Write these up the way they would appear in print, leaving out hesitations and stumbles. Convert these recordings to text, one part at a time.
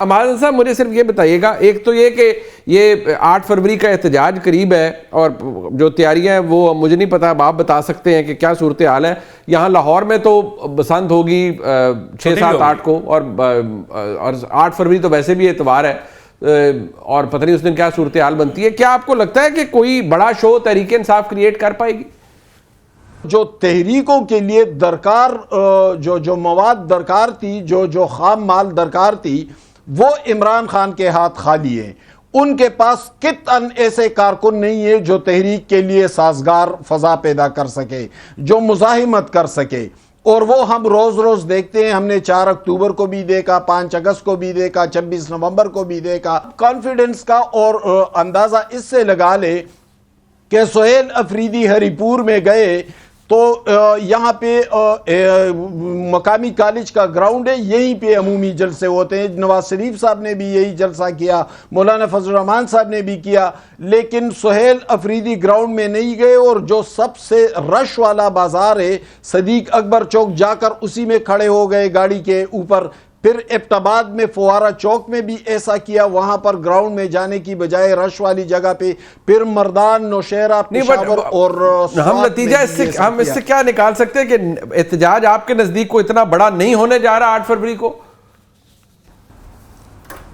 महाजन साहब मुझे सिर्फ ये बताइएगा, एक तो ये कि ये 8 फरवरी का एहतजाज करीब है और जो तैयारियां हैं वो मुझे नहीं पता, आप बता सकते हैं कि क्या सूरत हाल है। यहाँ लाहौर में तो बसंत होगी 6, 7, 8 को और 8 फरवरी तो वैसे भी एतवार है और पता नहीं उस दिन क्या सूरत हाल बनती है। क्या आपको लगता है कि कोई बड़ा शो तहरीक इंसाफ क्रिएट कर पाएगी? जो तहरीकों के लिए दरकार जो मवाद दरकार थी, जो खाम माल दरकार थी, वो इमरान खान के हाथ खाली है। उनके पास कितन ऐसे कारकुन नहीं है जो तहरीक के लिए साजगार फजा पैदा कर सके, जो मुजाहिमत कर सके। और वो हम रोज रोज देखते हैं। हमने 4 अक्टूबर को भी देखा, 5 अगस्त को भी देखा, 26 नवंबर को भी देखा। कॉन्फिडेंस का और अंदाजा इससे लगा ले कि सुहेल अफरीदी हरिपुर में गए तो यहाँ पे मकामी कॉलेज का ग्राउंड है, यहीं पे अमूमी जलसे होते हैं। नवाज शरीफ साहब ने भी यही जलसा किया, मौलाना फजल रहमान साहब ने भी किया, लेकिन सुहेल अफरीदी ग्राउंड में नहीं गए। और जो सबसे रश वाला बाजार है सदीक अकबर चौक, जाकर उसी में खड़े हो गए गाड़ी के ऊपर। फिर इब्ताबाद में फुवारा चौक में भी ऐसा किया, वहां पर ग्राउंड में जाने की बजाय रश वाली जगह पे। फिर मर्दान, नौशहरा, पेशावर और हम नतीजा इससे क्या निकाल सकते हैं कि एहतजाज आपके नजदीक को इतना बड़ा नहीं होने जा रहा 8 फरवरी को?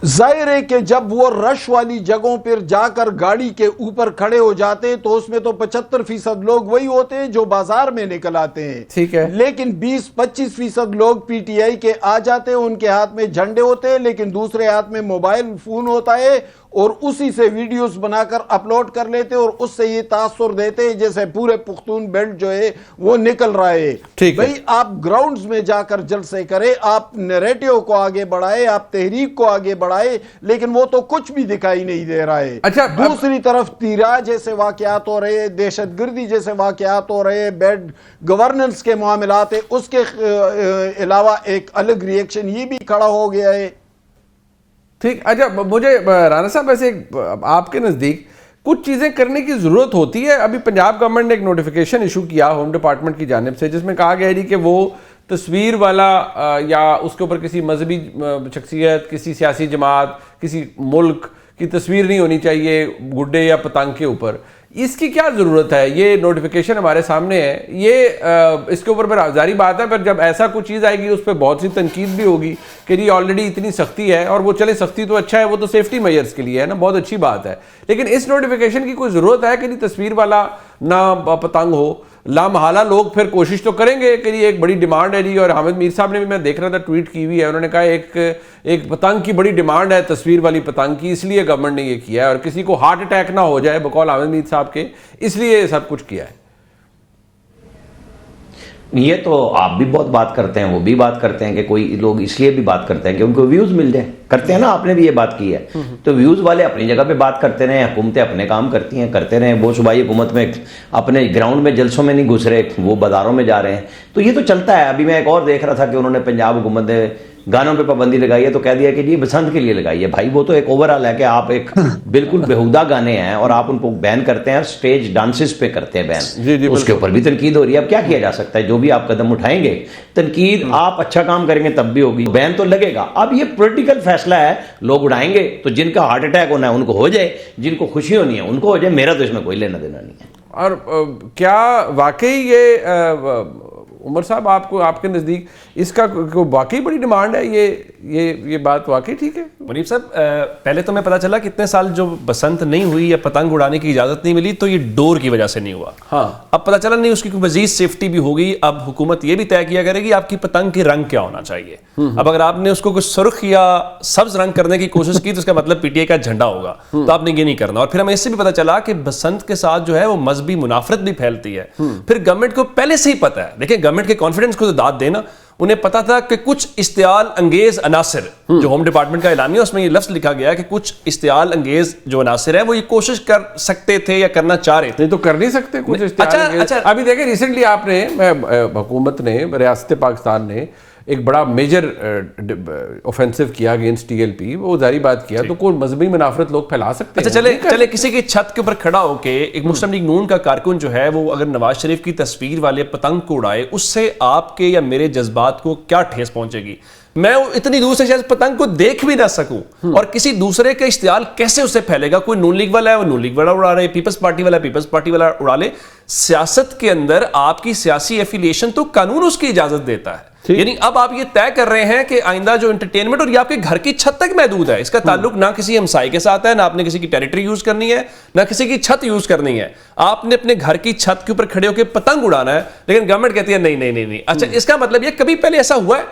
जाहिर है कि जब वो रश वाली जगहों पर जाकर गाड़ी के ऊपर खड़े हो जाते हैं तो उसमें तो 75% लोग वही होते हैं जो बाजार में निकल आते हैं, ठीक है। लेकिन 20-25% लोग पीटीआई के आ जाते हैं, उनके हाथ में झंडे होते हैं लेकिन दूसरे हाथ में मोबाइल फोन होता है और उसी से वीडियोस बनाकर अपलोड कर लेते हैं और उससे ये तासुर देते हैं जैसे पूरे पुख्तून बेल्ट जो है वो निकल रहा है। भाई आप ग्राउंड्स में जाकर जलसे करें, आप नैरेटिव को आगे बढ़ाए, आप तहरीक को आगे बढ़ाए, लेकिन वो तो कुछ भी दिखाई नहीं दे रहा है। अच्छा, दूसरी तरफ तीरा जैसे वाकयात हो रहे, दहशतगर्दी जैसे वाकयात हो रहे, बैड गवर्नेंस के मामलात है, उसके अलावा एक अलग रिएक्शन ये भी खड़ा हो गया है। ठीक। अच्छा, मुझे राणा साहब वैसे आपके नज़दीक कुछ चीज़ें करने की ज़रूरत होती है। अभी पंजाब गवर्नमेंट ने एक नोटिफिकेशन इशू किया होम डिपार्टमेंट की जानिब से, जिसमें कहा गया है कि वो तस्वीर वाला या उसके ऊपर किसी मजहबी शख्सियत, किसी सियासी जमात, किसी मुल्क की तस्वीर नहीं होनी चाहिए गुड्डे या पतंग के ऊपर। इसकी क्या ज़रूरत है? ये नोटिफिकेशन हमारे सामने है, ये इसके ऊपर फिर जारी बात है, पर जब ऐसा कुछ चीज़ आएगी उस पर बहुत सी तनकीद भी होगी कि जी ऑलरेडी इतनी सख्ती है। और वो चले सख्ती तो अच्छा है, वो तो सेफ्टी मेजर्स के लिए है ना, बहुत अच्छी बात है, लेकिन इस नोटिफिकेशन की कोई ज़रूरत है कि नहीं तस्वीर वाला ना पतंग हो? लामहाला लोग फिर कोशिश तो करेंगे कि ये एक बड़ी डिमांड है जी। और हामिद मीर साहब ने भी, मैं देख रहा था, ट्वीट की हुई है, उन्होंने कहा एक पतंग की बड़ी डिमांड है, तस्वीर वाली पतंग की, इसलिए गवर्नमेंट ने ये किया है और किसी को हार्ट अटैक ना हो जाए बकौल हामिद मीर साहब के, इसलिए सब कुछ किया है। ये तो आप भी बहुत बात करते हैं, वो भी बात करते हैं कि कोई लोग इसलिए भी बात करते हैं कि उनको व्यूज मिल जाए, करते हैं ना, आपने भी ये बात की है। तो व्यूज वाले अपनी जगह पे बात करते रहे, हुकूमतें अपने काम करती हैं, करते रहे। वो सूबाई हुकूमत में अपने ग्राउंड में जलसों में नहीं घुस रहे, वो बाजारों में जा रहे हैं, तो ये तो चलता है। अभी मैं एक और देख रहा था कि उन्होंने पंजाब हुकूमत ने गानों पे पाबंदी लगाई है, तो कह दिया कि जी बसंत के लिए लगाई है। भाई वो तो एक ओवरऑल है कि आप एक बिल्कुल बेहुदा गाने हैं और आप उनको बैन करते हैं, स्टेज डांसेस पे करते हैं बैन, उसके ऊपर भी तनकीद हो रही है। अब क्या किया जा सकता है? जो भी आप कदम उठाएंगे, तनकीद आप अच्छा काम करेंगे तब भी होगी, बैन तो लगेगा। अब ये पॉलिटिकल फैसला है, लोग उड़ाएंगे तो जिनका हार्ट अटैक होना है उनको हो जाए, जिनको खुशी होनी है उनको हो जाए, मेरा तो इसमें कोई लेना देना नहीं है। और क्या वाकई ये उमर साहब आपको, आपके नज़दीक इसका वाकई बड़ी डिमांड है? ये बात वाकई ठीक है? मुनीब साहब, पहले तो मैं पता चला कि इतने साल जो बसंत नहीं हुई या पतंग उड़ाने की इजाज़त नहीं मिली तो ये डोर की वजह से नहीं हुआ। हाँ, अब पता चला नहीं, उसकी मजीद सेफ्टी भी होगी। अब हुकूमत ये भी तय किया करेगी आपकी पतंग के रंग क्या होना चाहिए। अब अगर आपने उसको कुछ सुर्ख या सब्ज रंग करने की कोशिश की तो उसका मतलब पीटीआई का झंडा होगा, तो आपने ये नहीं करना। और फिर हमें इससे भी पता चला कि बसंत के साथ जो है वो मजहबी मुनाफरत भी फैलती है। फिर गवर्नमेंट को पहले से ही पता है, देखिए गवर्नमेंट के कॉन्फिडेंस को दाद देना, उन्हें पता था कि कुछ इश्तियाल अंगेज अनासिर, जो होम डिपार्टमेंट का ऐलानिया उसमें ये लफ्ज लिखा गया कि कुछ इश्तियाल अंगेज जो अनासिर है वो ये कोशिश कर सकते थे या करना चाह रहे थे। नहीं तो कर नहीं सकते कुछ इश्तियाल। अच्छा, अभी देखें रिसेंटली आपने हुकूमत ने, रियासत पाकिस्तान ने एक बड़ा मेजर ऑफेंसिव किया अगेंस्ट टीएलपी, वो जारी बात किया, तो कोई मजहबी मुनाफरत लोग फैला सकते हैं। अच्छा, चले किसी की छत के ऊपर खड़ा होके एक मुस्लिम लीग नून का कारकुन जो है वो अगर नवाज शरीफ की तस्वीर वाले पतंग को उड़ाए, उससे आपके या मेरे जज्बात को क्या ठेस पहुंचेगी? मैं इतनी दूर से शायद पतंग को देख भी ना सकूं, और किसी दूसरे का इश्तियाल कैसे उससे फैलेगा? कोई नून लीग वाला है वो नून लीग वाला उड़ा रहे, पीपल्स पार्टी वाला पीपल्स पार्टी वाला उड़ा ले। सियासत के अंदर आपकी सियासी एफिलिएशन तो कानून उसकी इजाजत देता है। यानी अब आप ये तय कर रहे हैं कि आइंदा जो एंटरटेनमेंट, और ये आपके घर की छत तक महदूद है, इसका ताल्लुक ना किसी हमसाई के साथ है, ना आपने किसी की टेरिटरी यूज करनी है, ना किसी की छत यूज करनी है। आपने अपने घर की छत के ऊपर खड़े होकर पतंग उड़ाना है, लेकिन गवर्नमेंट कहती है नहीं नहीं नहीं नहीं। अच्छा, इसका मतलब ये कभी पहले ऐसा हुआ है?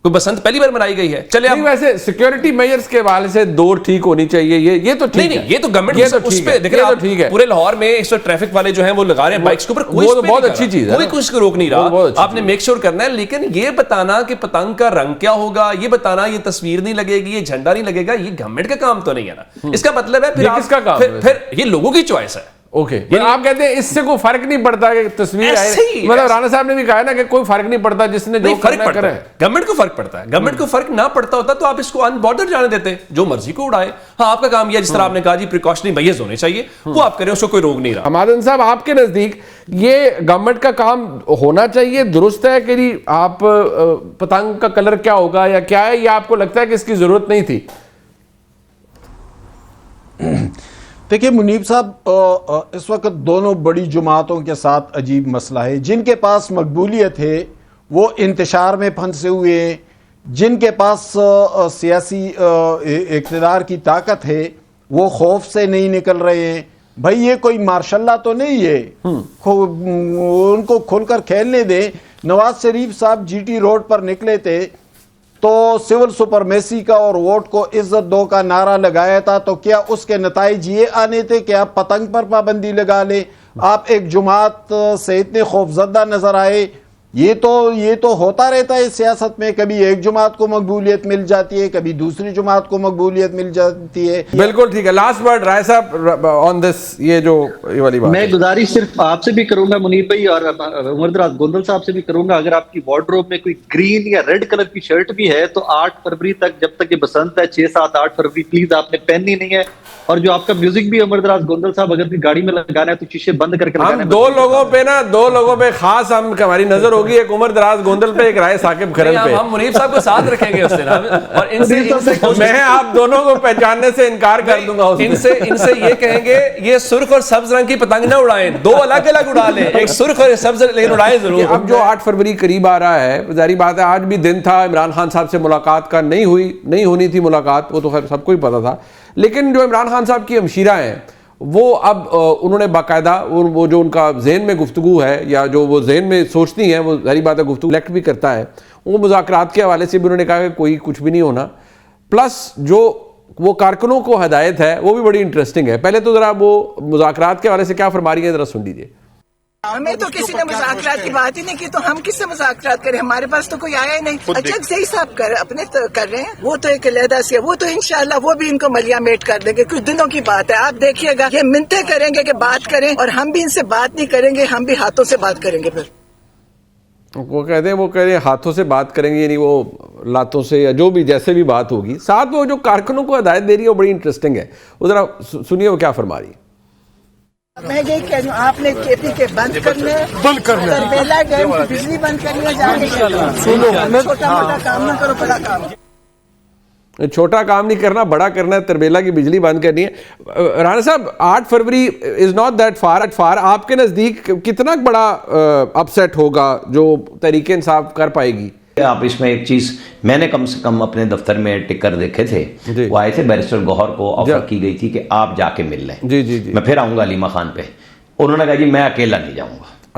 कोई बसंत पहली बार मनाई गई है? चले आप वैसे सिक्योरिटी मेजर्स के हवाले से दौर ठीक होनी चाहिए, ये तो ठीक है। ये तो गवर्नमेंट उस पे देख रहे हैं, ठीक है। पूरे लाहौर में इस वक्त ट्रैफिक वाले जो हैं वो लगा रहे हैं बाइक्स के ऊपर, कोई वो तो बहुत अच्छी चीज है, कोई कुछ को रोक नहीं रहा। आपने मेक श्योर करना है, लेकिन ये बताना कि पतंग का रंग क्या होगा, ये बताना ये तस्वीर नहीं लगेगी, ये झंडा नहीं लगेगा, ये गवर्नमेंट का काम तो नहीं है ना। इसका मतलब है किसका काम है? फिर ये लोगों की चॉइस है। ओके, आप कहते हैं इससे कोई फर्क नहीं पड़ता कि तस्वीर आए, मतलब राणा साहब ने भी कहा ना कि कोई फर्क नहीं पड़ता, जिसने जो करना करे। गवर्नमेंट को फर्क पड़ता है। गवर्नमेंट को फर्क ना पड़ता होता तो आप इसको अनबॉर्डर जाने देते, जो मर्जी को उड़ाए। हाँ, आपका काम यह, जिस तरह आपने कहा जी प्रिकॉशनरी मेजर्स होने चाहिए, वो आप करें, उसको कोई रोक नहीं रहा। हमादन साहब, आपके नजदीक ये गवर्नमेंट का काम होना चाहिए, दुरुस्त है कि आप पतंग का कलर क्या होगा या क्या है, या आपको लगता है कि इसकी जरूरत नहीं थी? देखिए मुनीब साहब, इस वक्त दोनों बड़ी जमातों के साथ अजीब मसला है। जिनके पास मकबूलियत है वो इंतशार में फंसे हुए हैं, जिनके पास सियासी इक़्तिदार की ताकत है वो खौफ से नहीं निकल रहे हैं। भाई ये कोई मार्शल्ला तो नहीं है, उनको खुलकर खेलने दें। नवाज शरीफ साहब जीटी रोड पर निकले थे तो सिविल सुपरमेसी का और वोट को इज्जत दो का नारा लगाया था, तो क्या उसके नताइज ये आने थे कि आप पतंग पर पाबंदी लगा ले? आप एक जुमात से इतने खौफजदा नजर आए। ये तो होता रहता है सियासत में, कभी एक जुमात को मकबूलियत मिल जाती है, कभी दूसरी जुमात को मकबूलियत मिल जाती है। बिल्कुल ठीक है। लास्ट वर्ड राय साहब ऑन दिस, ये वाली बात। मैं गुजारिश सिर्फ आपसे भी करूंगा मुनीब भाई, और उमरदराज गोंदल साहब से भी करूंगा, अगर आपकी वार्डरोब में कोई ग्रीन या रेड कलर की शर्ट भी है तो 8 फरवरी तक, जब तक ये बसंत है, 6, 7, 8 फरवरी प्लीज आपने पहननी नहीं है। और जो आपका म्यूजिक भी उमरदराज गोंदल साहब, अगर कोई गाड़ी में लगाना है तो शीशे बंद करके लगाना है। दो लोगों पे खास हमारी नजर होगी, एक उमरदराज गोंदल पे, एक राय साकिब खरल पे। हम मुनीब साहब को साथ रखेंगे उस दिन, और इनसे मैं आप दोनों को पहचानने से इनकार कर दूंगा। इनसे ये कहेंगे ये सुर्ख और सब्ज रंग की पतंग ना उड़ाएं, 2 अलग अलग उड़ा लें, एक सुर्ख और सब्ज, लेकिन उड़ाएं जरूर। अब जो 8 फरवरी करीब आ रहा है, जारी बात है आज भी दिन था, इमरान खान साहब से मुलाकात का नहीं होनी थी मुलाकात, वो तो खैर सबको ही पता था। लेकिन जो इमरान खान साहब की हमशीरा हैं वो अब उन्होंने बाकायदा वो जो उनका ज़हन में गुफ्तगू है, या जो वो ज़हन में सोचती हैं, वो जारी बात है गुफ्तगू इलेक्ट भी करता है, वो मुज़ाकरात के हवाले से भी उन्होंने कहा कि कोई कुछ भी नहीं होना। प्लस जो वो कारकुनों को हदायत है वो भी बड़ी इंटरेस्टिंग है। पहले तो ज़रा वो मुज़ाकरात के हवाले से क्या फरमा रही है, ज़रा सुन लीजिए। हमें तो किसी ने मुज़ाकरात की बात ही नहीं की, तो हम किससे मुज़ाकरात करें? हमारे पास तो कोई आया ही नहीं। अच्छा सही साहब अपने तो कर रहे हैं, वो तो एक अलहदा से, वो तो इंशाल्लाह वो भी इनको मलिया मेट कर देंगे। कुछ दिनों की बात है, आप देखिएगा। ये मिन्नतें करेंगे कि बात करें, और हम भी इनसे बात नहीं करेंगे, हम भी हाथों से बात करेंगे। फिर वो कहते हैं, वो कह रहे हैं हाथों से बात करेंगे, यानी वो लातों से या जो भी जैसे भी बात होगी। साथ वो जो कारकुनों को हदायत दे रही है वो बड़ी इंटरेस्टिंग है, वो जरा सुनिए वो क्या फरमा रही है। मैं यही कह रही हूँ, आपने केपी के बंद करने, तरबेला डैम की बिजली बंद करनी है, जाके सुनो, छोटा मोटा काम ना करो, बड़ा काम। छोटा काम नहीं करना, बड़ा करना है, तरबेला की बिजली बंद करनी है। राणा साहब, 8 फरवरी इज नॉट दैट फार। आपके नजदीक कितना बड़ा अपसेट होगा जो तहरीक इंसाफ कर पाएगी? आप इसमें एक चीज, मैंने कम से कम अपने दफ्तर में टिकर देखे थे, वो आए थे, बैरिस्टर गौहर को ऑफर की गई थी कि आप जाके मिल लें। जी। मैं फिर आऊंगा अलीमा खान पे, उन्होंने कहा जी मैं अकेला नहीं जाऊंगा।